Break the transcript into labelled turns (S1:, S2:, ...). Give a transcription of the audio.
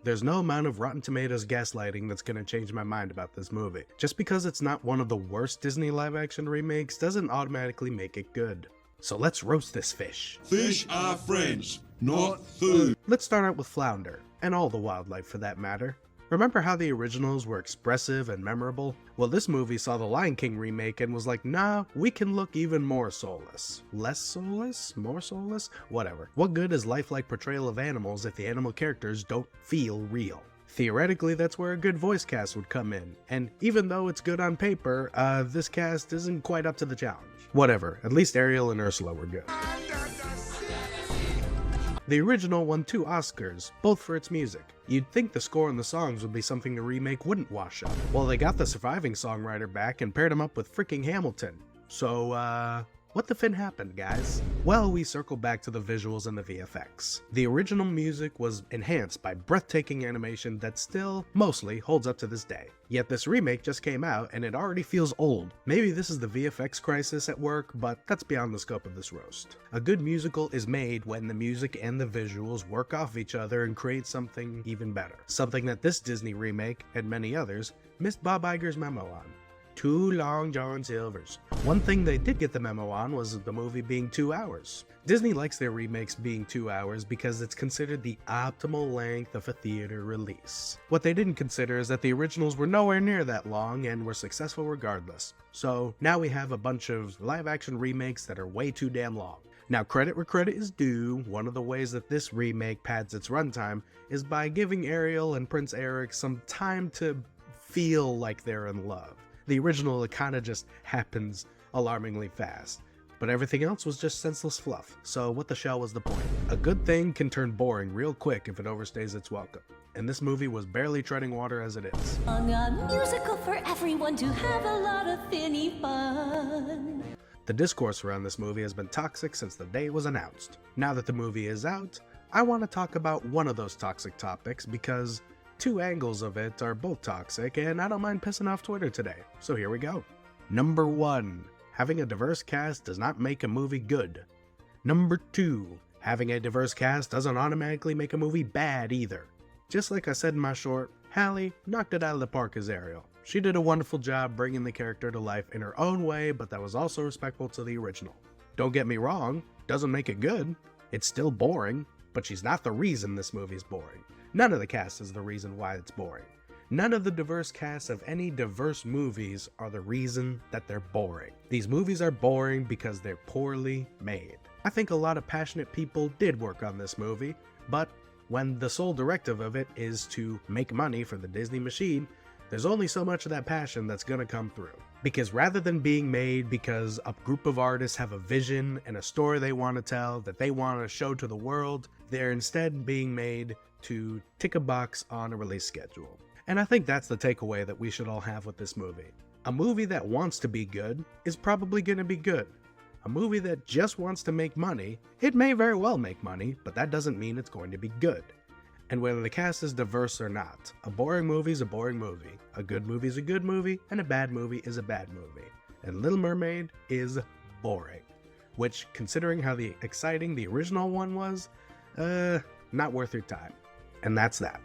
S1: There's no amount of Rotten Tomatoes gaslighting that's gonna change my mind about this movie. Just because it's not one of the worst Disney live-action remakes doesn't automatically make it good. So let's roast this fish.
S2: Fish are friends, not food.
S1: Let's start out with Flounder, and all the wildlife for that matter. Remember how the originals were expressive and memorable? Well, this movie saw the Lion King remake and was like, nah, we can look even more soulless. Less soulless? More soulless? Whatever. What good is lifelike portrayal of animals if the animal characters don't feel real? Theoretically, that's where a good voice cast would come in, and even though it's good on paper, this cast isn't quite up to the challenge. Whatever, at least Ariel and Ursula were good. The original won 2 Oscars, both for its music. You'd think the score and the songs would be something the remake wouldn't wash up. Well, they got the surviving songwriter back and paired him up with freaking Hamilton. So, what the fin happened, guys? Well, we circle back to the visuals and the VFX. The original music was enhanced by breathtaking animation that still, mostly, holds up to this day. Yet this remake just came out and it already feels old. Maybe this is the VFX crisis at work, but that's beyond the scope of this roast. A good musical is made when the music and the visuals work off each other and create something even better. Something that this Disney remake, and many others, missed Bob Iger's memo on. 2 long John Silvers. One thing they did get the memo on was the movie being 2 hours. Disney likes their remakes being 2 hours because it's considered the optimal length of a theater release. What they didn't consider is that the originals were nowhere near that long and were successful regardless. So now we have a bunch of live action remakes that are way too damn long. Now, credit where credit is due. One of the ways that this remake pads its runtime is by giving Ariel and Prince Eric some time to feel like they're in love. The original, it kinda just happens alarmingly fast, but everything else was just senseless fluff, so what the shell was the point? A good thing can turn boring real quick if it overstays its welcome, and this movie was barely treading water as it is.
S3: A musical for everyone to have a lot of finny fun.
S1: The discourse around this movie has been toxic since the day it was announced. Now that the movie is out, I want to talk about one of those toxic topics because 2 angles of it are both toxic, and I don't mind pissing off Twitter today, so here we go. Number 1. Having a diverse cast does not make a movie good. Number 2. Having a diverse cast doesn't automatically make a movie bad either. Just like I said in my short, Hallie knocked it out of the park as Ariel. She did a wonderful job bringing the character to life in her own way, but that was also respectful to the original. Don't get me wrong, doesn't make it good. It's still boring, but she's not the reason this movie's boring. None of the cast is the reason why it's boring. None of the diverse casts of any diverse movies are the reason that they're boring. These movies are boring because they're poorly made. I think a lot of passionate people did work on this movie, but when the sole directive of it is to make money for the Disney machine, there's only so much of that passion that's gonna come through. Because rather than being made because a group of artists have a vision and a story they want to tell that they want to show to the world, they're instead being made to tick a box on a release schedule. And I think that's the takeaway that we should all have with this movie. A movie that wants to be good is probably going to be good. A movie that just wants to make money, it may very well make money, but that doesn't mean it's going to be good. And whether the cast is diverse or not, a boring movie is a boring movie, a good movie is a good movie, and a bad movie is a bad movie. And Little Mermaid is boring. Which, considering how exciting the original one was, not worth your time. And that's that.